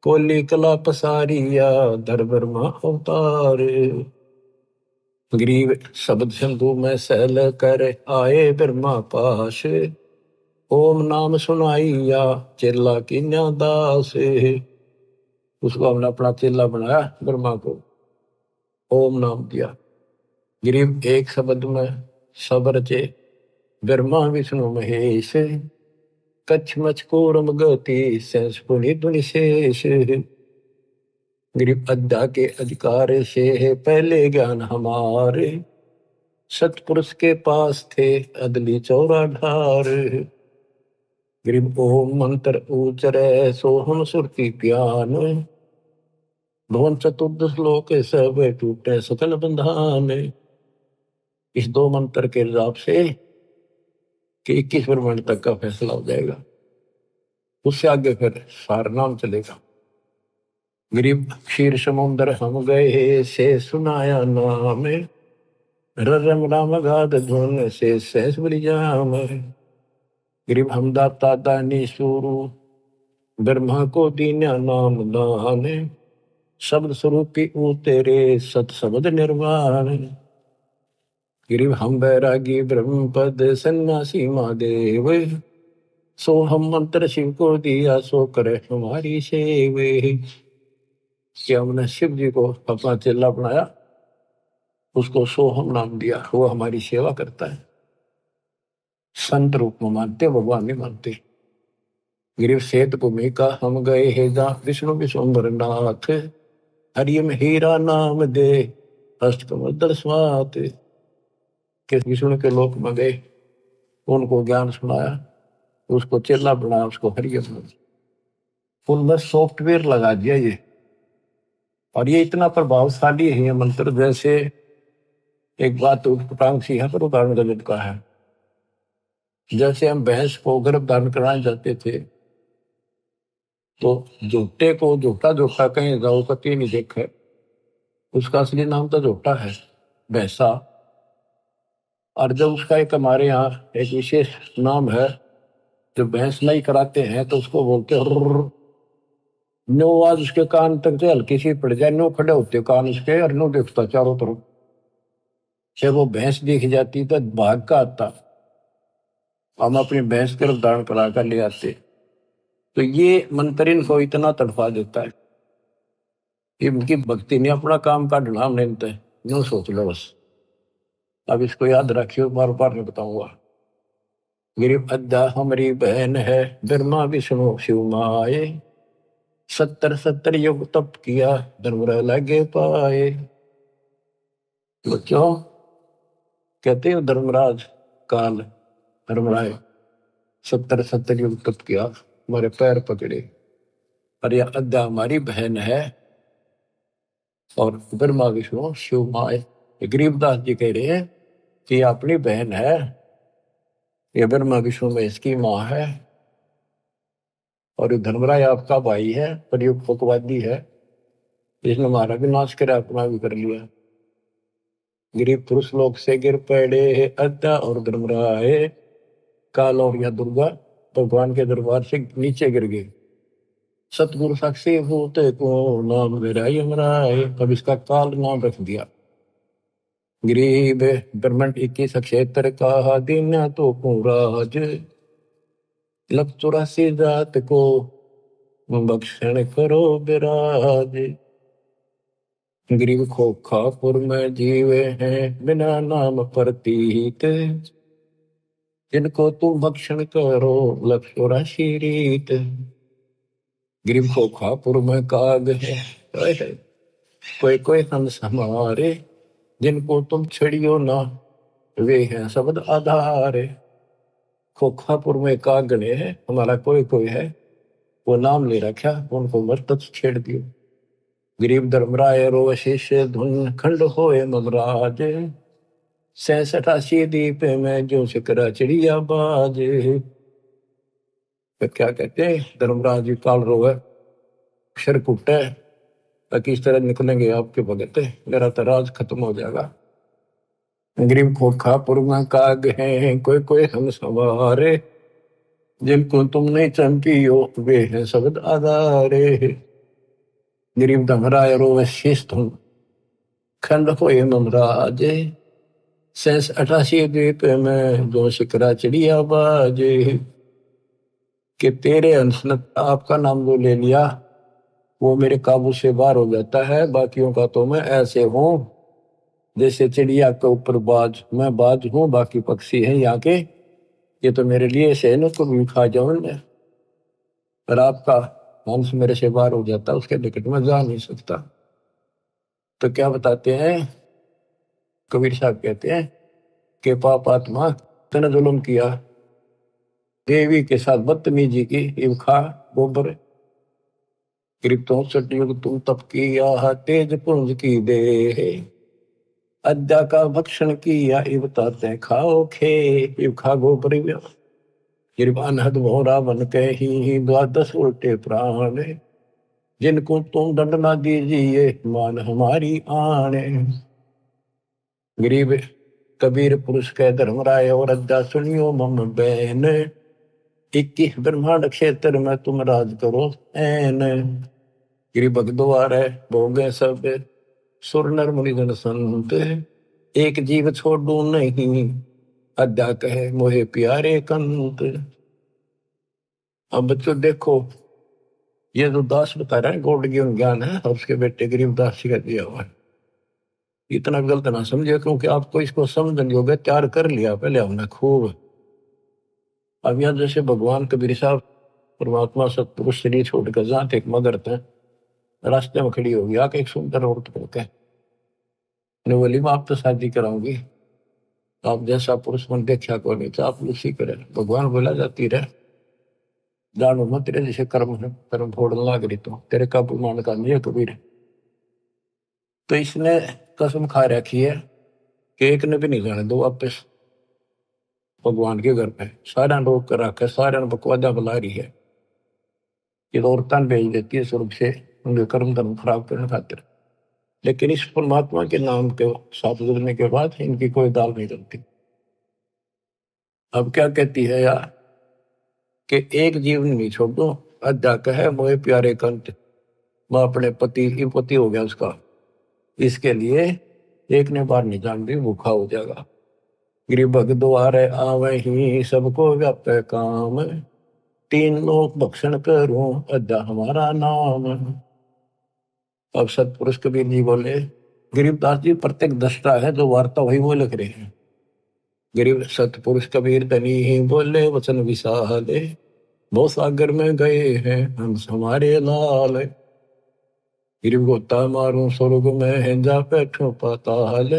[SPEAKER 1] कोली कला पसारिया, धर ब्रह्मा अवतारे। गरीब शब्द सिंधु में सहल कर, आए ब्रह्मा पास, ओम नाम सुनाइया, चेला कीन्या दास। उसको हमने अपना चेला बनाया, ब्रह्मा को ओम नाम दिया। गरीब एक शब्द में सब रचे, ब्रह्मा विष्णु महेश, कच्छ मच कूर्म गति, सेंस पुनि दुनि शेष। गरीब अद्धा के अधिकार से है, पहले ज्ञान हमारे, सतपुरुष के पास थे अदली चौरा ढार। गरीब ओम मंत्र उचरे सो हम सुरती प्यान, भवन चतुर्दश लोक सब टूटे सकल बंधान। इस दो मंत्र के हिसाब से कि 21 ब्रह्मांड तक का फैसला हो जाएगा, उससे आगे फिर सार नाम चलेगा। गरीब क्षीर समुद्र हम गए से सुनाया नाम, रम राम गाद धुन से सहस बलि जाम। गरीब हम दाता दानी सूरु ब्रह्मा को दीन्या नाम दान, शब्द स्वरूपी ऊ तेरे सत शब्द निर्वाण। गिरिव हम बैरागी ब्रह्म पद सन्यासी महादेव, सो हम मंत्र शिव को दिया सो करे हमारी सेव। कि हमने शिव जी को अपना चेला बनाया, उसको सोहम नाम दिया, वो हमारी सेवा करता है। संत रूप में मानते, भगवान नहीं मानते। गिरिव श्वेत भूमिका हम गए हे जा विष्णु विश्वम्बर नाथ, हरियम हीरा नाम दे हस्त कमल स्वात। कि विष्णु के लोक में गए, उनको ज्ञान सुनाया, उसको चेला बनाया, उसको हरियम उनमें सॉफ्टवेयर लगा दिया ये। और ये इतना प्रभावशाली है ये मंत्र, जैसे एक बात उटपटांग सी है पर उदाहरण गलत का है। जैसे हम भैंस को गर्भ धारण कराने जाते थे, तो झोटे को झोटा झोटा कहीं जाओ कति नहीं देखे, उसका असली नाम तो झोटा है, भैंसा। और जब उसका एक हमारे यहाँ एक विशेष नाम है, जब भैंस नहीं कराते हैं तो उसको बोलते हैं नो। आवाज उसके कान तक जो हल्की सी पड़ जाए, नो खड़े होते कान उसके और नो देखता चारों तरफ। जब वो भैंस दिख जाती तो भाग का आता, हम अपनी भैंस गर्भ धारण करा कर ले आते। तो ये मंत्र इनको इतना तड़फा देता है, इनकी भक्ति ने अपना काम का ढलान नहीं देता है, यूं सोच लो बस। अब इसको याद रखियो, बार बार नहीं बताऊंगा। गिरिव अद्दा हमारी बहन है, ब्रह्मा विष्णु शिव माए, 70 युग तप किया धर्मराय लगे पाए। बच्चों कहते हैं धर्मराज काल धर्मराय 70 युग तप किया, हमारे पैर पकड़े। और यह अद्दा हमारी बहन है, और ब्रह्मा विष्णु शिव माए। गरीबदास जी कह रहे हैं कि अपनी बहन है, ये ब्रह्मा विष्णु में इसकी माँ है, और ये धर्मराय आपका भाई है, पर ये फकवादी है, इसने हमारा भी नाश कर अपना भी कर लिया। गिरी पुरुष लोग से गिर पड़े अद्दा और धर्मराय, काल और या दुर्गा भगवान के दरबार से नीचे गिर गए। सतगुरु साक्षी भूत को नाम मेरा यमराय, अब इसका काल नाम रख दिया। गरीब ब्रह्मंड 21 क्षेत्र का दिन तो राज, लख 84 जात को बख्शण करो विराज। गरीब खोखापुर में जीवे हैं बिना नाम प्रतीत, जिनको तुम भक्षण करो लख 84 रीत। गरीब खोखापुर में काग है, कोई कोई हंस हमारे, जिनको तुम छड़ियो ना वे हैं शब्द आधारे। खोखापुर में काग गणे है, हमारा कोई कोई है, वो नाम ले रखा, उनको मत छेड़ दियो। गरीब धर्मराय रो शिष्य धुन खंड होए ममराज, 86 दीप में जो शिकरा चिड़िया बाज। तो क्या कहते हैं धर्मराज जी काल रोवे अक्षर कुटे, किस तरह निकलेंगे आपके भगत, मेरा तो राज खत्म हो जाएगा। गरीब खोखापुर में काग हैं कोई कोई हम सवारे, जिनको तुम नहीं चंपियो वे हैं शब्द आधारे। गरीब धर्मराय रोवे शिष्य धुन खंड होए ममराज, 86 द्वीप में जो शिकरा चिड़िया बाजे। कि तेरे अंश ने आपका नाम जो ले लिया वो मेरे काबू से बाहर हो जाता है, बाकियों का तो मैं ऐसे हूं जैसे चिड़िया के ऊपर बाज, मैं बाज हूं बाकी पक्षी हैं यहाँ के, ये तो मेरे लिए ऐसे है ना, को भी खा जाओ मैं। पर आपका अंश मेरे से बाहर हो जाता, उसके निकट में जा नहीं सकता। तो क्या बताते हैं कबीर साहब, कहते हैं कि पाप आत्मा तने जुल्म किया, देवी के साथ बदतमीजी की, इब खा गोबर। गरीब तो सतयुग तू तप किया, तेज पुंज की दे, अद्या का भक्षण किया, इब ताते खाओ खे, इब खा गोबर। गरीब अनहद भोरा बन के ही द्वादश उल्टे प्राण, जिनको तुम दंड ना दीजिए मान हमारी आने। गरीब कबीर पुरुष के धर्मराय और अद्या सुनियो मम बैन, 21 ब्रह्मांड क्षेत्र में तुम राज करो ऐन। गिरि भगद्वार है भोगे सब सुर नर मुनिजन संत, एक जीव छोड़ू नहीं अद्या कहे मोहे प्यारे कंत। अब बच्चों देखो, ये जो दास बता रहे हैं गौड़ ज्ञान है, और उसके बेटे गरीबदास जी का दिया हुआ है। इतना गलत ना समझे, क्योंकि आपको इसको समझने योग्य तैयार कर लिया पहले हमने खूब। अब यहाँ जैसे भगवान कबीर साहब परमात्मा सतपुरुष शरीर छोड़कर जहाँ थे मगर थे, रास्ते में खड़ी होगी आके एक सुंदर औरत को कह, बोली मैं आप तो शादी कराऊंगी, आप जैसा पुरुष मन देखा को नहीं, तो आप उसी करे। भगवान बोला जाती रहे जानो मत, तेरे जैसे कर्म है, कर्म फोड़ने लग रही तो तेरे काबू मान का नहीं है कबीर। तो इसने कसम खा रखी है कि एक ने भी नहीं जाने दो वापस भगवान के घर पे। सारा रोक कर रखा है, सारा बकवादा बुला रही है, ये औरतां भेज देती है स्वर्ग से उनके कर्म धर्म खराब करने खातिर। लेकिन इस परमात्मा के नाम के साथ जुड़ने के बाद इनकी कोई दाल नहीं चलती। अब क्या कहती है यार कि एक जीवन नहीं छोड़ दो, अद्या कहे मोहे प्यारे कंत, मैं अपने पति हो गया उसका, इसके लिए एक ने बार नहीं जान दी भूखा हो जाएगा। गिरि भग द्वारे आवे ही सबको व्यापे काम, 3 लोक भक्षण करूं अद्या हमारा नाम। अब सतपुरुष कबीर जी बोले, गरीबदास जी प्रत्येक दृष्टा है, जो वार्ता वही वो लिख रहे हैं। गरीब सतपुरुष कबीर धनी ही बोले वचन विशाले, बहुत सागर में गए हैं हंस हमारे लाल। गरीब गोता मारूं स्वर्ग में है जा बैठो पाताल,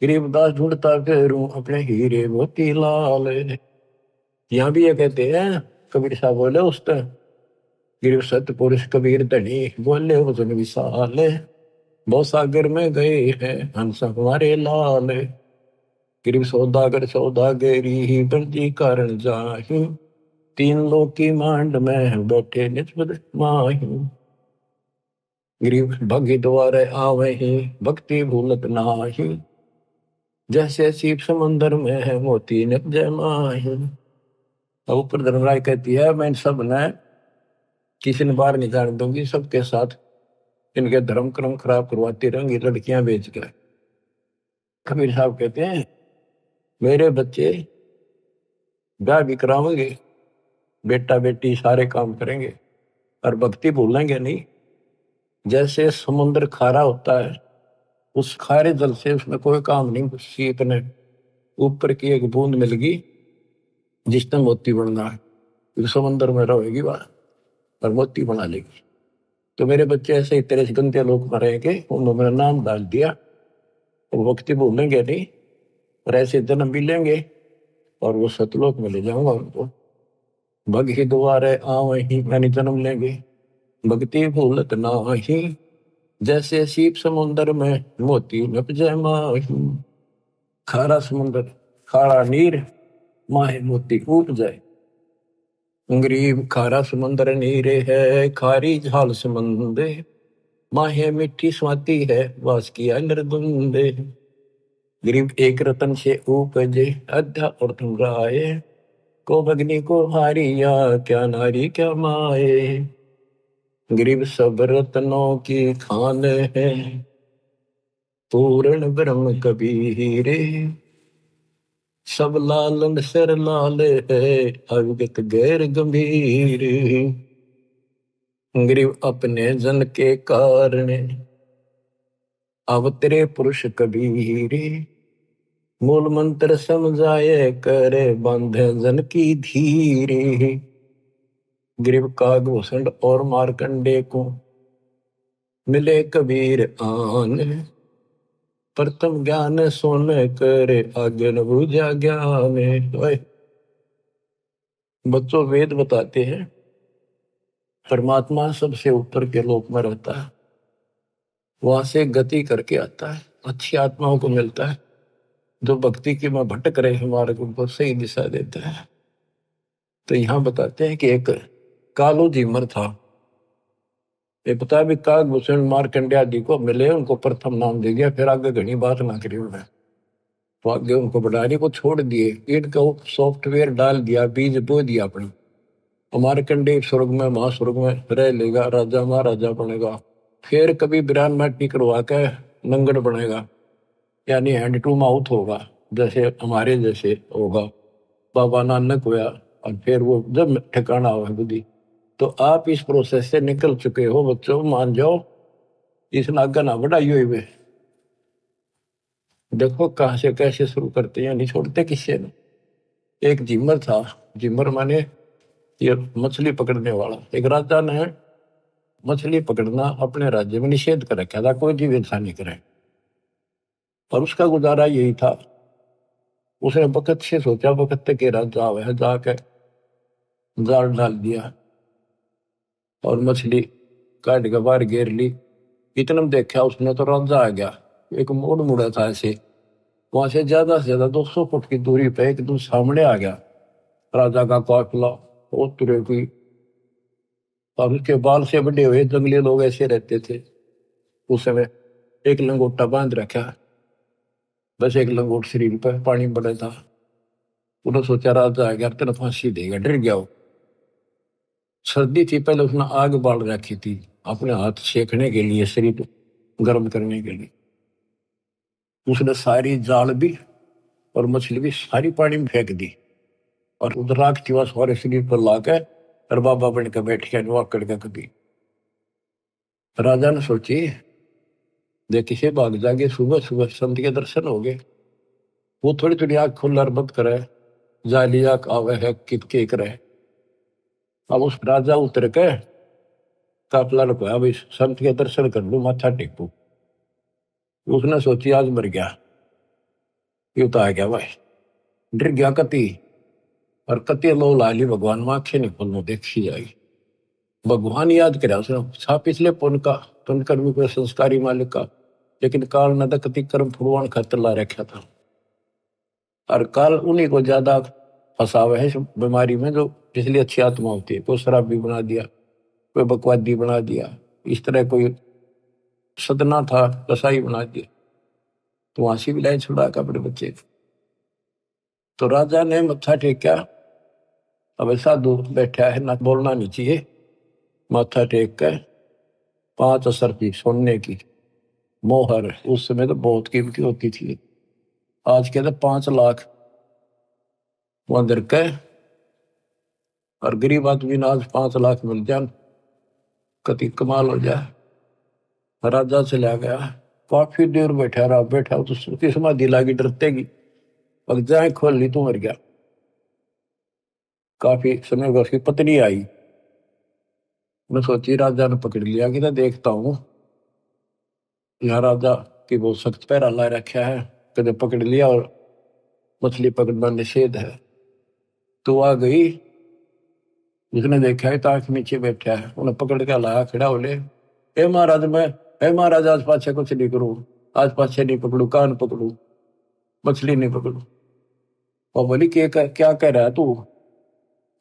[SPEAKER 1] गरीबदास ढूंढता फिरूं अपने हीरे मोती लाल। यहाँ भी ये कहते हैं कबीर साहब बोले उस तरह, गिरिव सतपुरुष कबीर धनी बोले वचन विशाल, बहुत सागर में गए हैं हंस हमारे लाल। गिरिव सौदागर सौदागरी ही बंदी कारण जाहि, 3 लोक की मांड में बैठे निस्बत माही। गिरिव भगी द्वारे आवे ही भक्ति भूलत नाही, जैसे सीप समंदर में है मोती निप जय माही। अब ऊपर धर्मराय कहती है मैं सब ने किसी ने बाहर नहीं जाने दूंगी, सबके साथ इनके धर्म कर्म खराब करवाती रहेंगी लड़कियां बेच कर। कबीर साहब कहते हैं मेरे बच्चे ब्याह भी करावेंगे, बेटा बेटी सारे काम करेंगे और भक्ति भूलेंगे नहीं। जैसे समुद्र खारा होता है, उस खारे जल से उसमें कोई काम नहीं, सीप ने ऊपर की एक बूंद मिल गई जिसने मोती बनना है, फिर समुद्र में रहेगी वह और मोती बना लेगी। तो मेरे बच्चे ऐसे ही तेरे गंदे लोग मरेंगे, उन्होंने मेरा नाम डाल दिया, और भक्ति भूलेंगे नहीं और ऐसे जन्म भी लेंगे और वो सतलोक में ले जाऊंगा उनको। भगी द्वारे आवही मैंने जन्म लेंगे, भक्ति भूलत नाही, जैसे सीप समुंदर में मोती नप जय माही। खारा समुंदर खारा नीर माहे मोती कूप जाए। गरीब खारा समुंदर नीरे है खारी झाल समंदे, माहे मिट्टी स्वाति है वास किया नरदुंदे। गरीब एक रतन से उपजे अध्या और तुम राय, को भगनी को हारिया क्या नारी क्या माए। गरीब सब रत्नों की खान है पूर्ण ब्रह्म कबीरे, सब लालन सिर लाल है अविगत गैर गंभीर। गरीब अपने जन के कारण अवतरे पुरुष कबीर, मूल मंत्र समझाए करे बांधे जन की धीरे। ग्रीव कागभूषण और मारकंडे को मिले कबीर आन, प्रथम ज्ञान सोन करे आगे न बुझा ज्ञान। बच्चों, वेद बताते हैं परमात्मा सबसे ऊपर के लोक में रहता है, वहां से गति करके आता है, अच्छी आत्माओं को मिलता है, जो भक्ति की में भटक रहे मार्ग उनको सही दिशा देता है। तो यहाँ बताते हैं कि एक कालो जीमर था। ये पता है भी काकभूषण मार्कंडेय आदि को मिले, उनको प्रथम नाम दे दिया, फिर आगे घनी बात ना करी उन्हें। तो आगे उनको बढ़ाने को छोड़ दिए, इनका सॉफ्टवेयर डाल दिया, बीज बो दिया अपने। मार्कंडेय स्वर्ग में महास्वर्ग में रह लेगा, राजा महाराजा बनेगा, फिर कभी बिरान माटी करवा के नंगड़ बनेगा, यानी हैंड टू माउथ होगा, जैसे हमारे जैसे होगा। बाबा नानक हुआ, और फिर वो जब ठिकाना हुआ बुद्धि। तो आप इस प्रोसेस से निकल चुके हो बच्चों, मान जाओ, इस नागा ना बढ़ाई हुई। देखो कहाँ से कैसे शुरू करते हैं, नहीं छोड़ते किससे न। एक जिमर था, जिमर माने ये मछली पकड़ने वाला। एक राजा ने मछली पकड़ना अपने राज्य में निषेध कर रखा था, कोई जीव इंसान नहीं करे, और उसका गुजारा यही था। उसने वक्त से सोचा, वक्त के राजा है, जाके जाल डाल दिया और मछली काट के बाहर घेर ली। इतना में देखा उसने तो राजा आ गया, एक मोड़ मुड़ा था ऐसे, वहां से ज्यादा 200 फुट की दूरी पे एकदम सामने आ गया राजा का काफिला। वो तुरे की, और उसके बाल से बड़े हुए जंगली लोग ऐसे रहते थे उस समय। एक लंगोटा बांध रखा, बस एक लंगोट शरीर पर, पानी में पड़ा था। उन्होंने सोचा राजा आ गया तेना फांसी देगा, डर गया वो। सर्दी थी, पहले उसने आग बाल रखी थी अपने हाथ सेकने के लिए, शरीर गर्म करने के लिए। उसने सारी जाल भी और मछली भी सारी पानी में फेंक दी, और उधर राख थी सारे शरीर पर लाकर, और बाबा बन के बैठ गया नुआकड़ के कभी। राजा ने सोची देखी से भाग जागे, सुबह सुबह संत के दर्शन हो गए। वो थोड़ी थोड़ी आग खुल्लर बंद करे, जाली आग आवे है कित के करे। अब उस राजा उतर के काफला रुपया, अब इस संत के दर्शन कर लू, माथा टेकू। उसने सोची आज मर गया, ये तो आ गया भाई, डर गया कति, और कति लो लाली भगवान में आंखें नहीं खोलने देखी जाएगी। भगवान याद करे उसने, छा पिछले पुण्य का, पुण्य कर्मी को संस्कारी मालिक का, लेकिन काल न कति कर्म फुड़वान खातर ला रखा था। और काल उन्हीं को ज्यादा फंसावा है इस बीमारी में, जो इसलिए अच्छी आत्मा होती है। कोई शराबी बना दिया, कोई बकवादी बना दिया, इस तरह कोई सदना था कसाई बना दिया, तो वहां से भी लाइन छुड़ा के अपने बच्चे को। तो राजा ने मत्था टेका, अब साधु बैठा है ना, बोलना नहीं चाहिए। माथा टेक कर 5 असर की सोने की मोहर, उस समय तो बहुत कीमती होती थी, आज के तो 5 लाख वहां दर के, और गरीब आदमी ने आज 5 लाख मिल जाए, कति कमाल हो जाए। राजा चला गया, काफी देर बैठा रहा, बैठा तो उसकी समाधि लागी डरतेगी, अब जाए खोल ली तो मर गया। काफी समय बाद उसकी पत्नी आई, मैं सोची राजा ने पकड़ लिया कि देखता हूँ, यहाँ राजा की बहुत सख्त पैरा ला रखा है, कदे पकड़ लिया और मछली पकड़ना निषेध है। तो आ गई, जिसने देखा है ताक नीचे बैठा है, उन्हें पकड़ के लाया, खड़ा बोले ए महाराज, मैं ए महाराज आज पाछे कुछ नहीं करूं, आज पाछे नहीं पकड़ू, कान पकड़ू, मछली नहीं पकड़ू। और बोली क्या कह रहा है तू?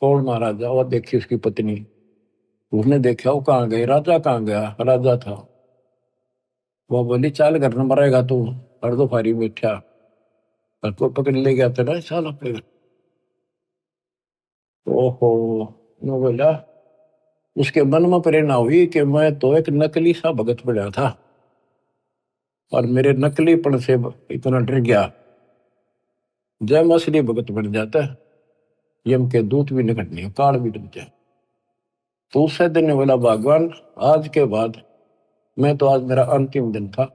[SPEAKER 1] कौन महाराजा? और देखी उसकी पत्नी। उसने देखा वो कहाँ गई, राजा कहाँ गया? राजा था। वो बोली चाल घर न मरेगा तू, हर दो फारी बैठा, और को पकड़ ले गया तेरा चाल अपने। ओहो, मैं बोला, उसके मन में प्रेरणा हुई कि मैं तो एक नकली सा भगत बना था, और मेरे नकलीपन से इतना डर गया, जय मैं असली भगत बन जाता है, यम के दूत भी निकट नहीं, काल भी डर जाए। तो उससे दिन ने बोला भगवान, आज के बाद मैं तो, आज मेरा अंतिम दिन था,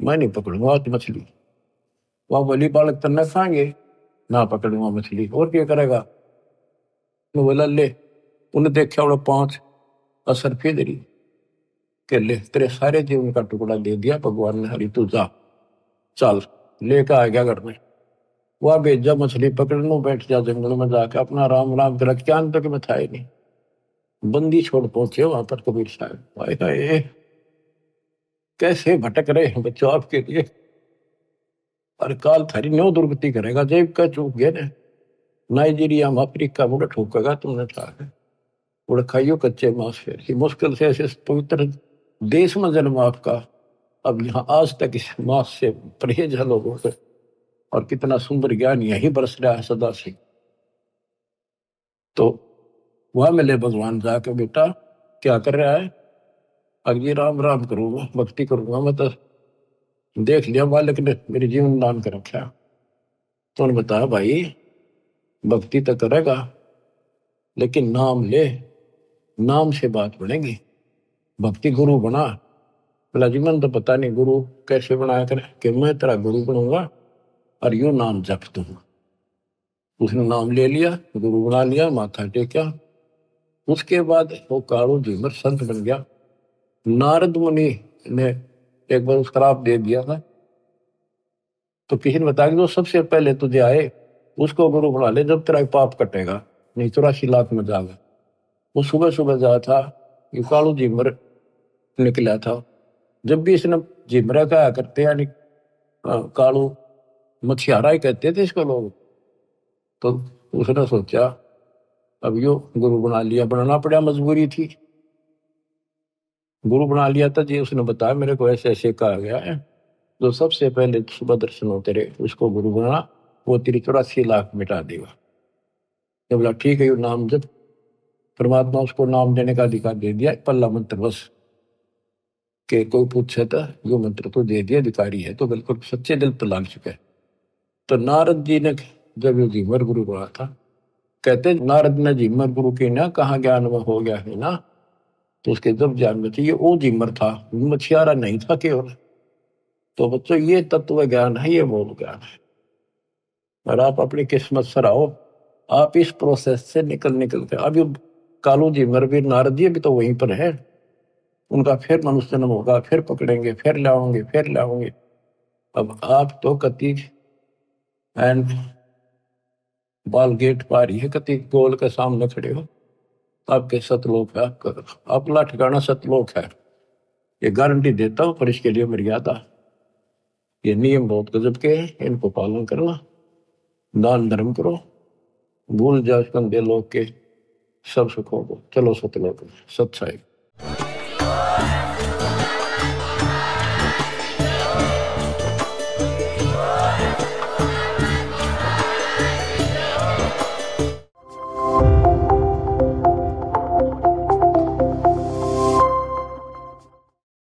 [SPEAKER 1] मैं नहीं पकड़ूंगा आज मछली। वह बोली बालक तन्ना खाएंगे ना, पकड़ूंगा मछली, और क्या करेगा? मैं बोला ले, उन्हें देखा उन्हें 5 असर फेदरी के ले, तेरे सारे जीवन का टुकड़ा दे दिया भगवान ने, हरी तू जा, चल लेकर आ गया घर में। वह भेजा मछली पकड़ने, बैठ जा जंगल में जाके अपना राम राम कर, क्या तक में था ही नहीं। बंदी छोड़ पहुंचे वहां पर कबीर साहब, हाय हाय कैसे भटक रहे हैं बच्चों आपके लिए, और काल थारी न्यो दुर्गति करेगा, जेब का चूक गए ने, नाइजीरिया में अफ्रीका मुड़ ठोकेगा तुमने था, उड़ खाइयो कच्चे मांस, फिर मुश्किल से ऐसे पवित्र देश में जन्म आपका, अब यहाँ आज तक इस मांस से परहेज है लोगों से, और कितना सुंदर ज्ञान यही बरस रहा है सदा से। तो वह मिले भगवान जाके, बेटा क्या कर रहा है? अगे राम राम करूंगा, भक्ति करूंगा, मैं तो देख लिया बालक ने मेरे जीवन दान कर रखा। तो उन्होंने बताया भाई भक्ति तो करेगा लेकिन नाम ले, नाम से बात बनेगी, भक्ति गुरु बना। बोला जी मन तो पता नहीं गुरु कैसे बनाया करे, कि मैं तेरा गुरु बनूंगा और यूं नाम जप दूंगा। उसने नाम ले लिया, गुरु बना लिया, माथा टेका। उसके बाद वो कालू झीमर संत बन गया। नारद मुनि ने एक बार श्राप दे दिया था, तो किसी ने बताया कि जो सबसे पहले तुझे आए उसको गुरु बना ले, जब तेरा पाप कटेगा, नहीं 84 लाख में जाएगा। वो सुबह सुबह जा था, ये कालू झीमर निकला था। जब भी इसने झिमरा कहा करते, यानी कालू मछियारा ही कहते थे इसको लोग, तो उसने सोचा अब यो गुरु बना लिया, बनाना पड़ा, मजबूरी थी। गुरु बना लिया था जी, उसने बताया मेरे को ऐसे ऐसे कहा गया है, जो सबसे पहले सुबह दर्शन हो तेरे उसको गुरु बना, वो तेरी 84 लाख मिटा देगा। तो बोला ठीक है, यो नाम जब परमात्मा उसको नाम देने का अधिकार दे दिया, पल्ला मंत्र बस के कोई पूछे तो यो मंत्र तो दे दिया, अधिकारी है तो बिल्कुल सच्चे दिल पर लाग चुका है। तो नारद जी ने जब ये झीमर गुरु बना था, कहते नारद ने झीमर गुरु की ना कहा ज्ञान में हो गया है ना, तो उसके जब ज्ञान में चाहिए वो झीमर था, मछियारा नहीं था केवल। तो बच्चों ये तत्व ज्ञान है, ये मूल ज्ञान है, और आप अपनी किस्मत सराहो, आप इस प्रोसेस से निकल के अभी कालू झीमर भी नारद जी भी तो वहीं पर है, उनका फिर मनुष्य जन्म होगा, फिर पकड़ेंगे, फिर लाओगे, फिर लाओगे। अब आप तो कति एंड बाल गेट पार ही है, कति गोल के सामने खड़े हो, आपके सतलोक है, आपका अपना ठिकाना सतलोक है, ये गारंटी देता हूं। पर इसके लिए मर्यादा, ये नियम बहुत गजब के हैं, इनको पालन करना, दान धर्म करो, भूल जाओ कंधे लोग के सब सुखों को, चलो सतलोक सत साहिब।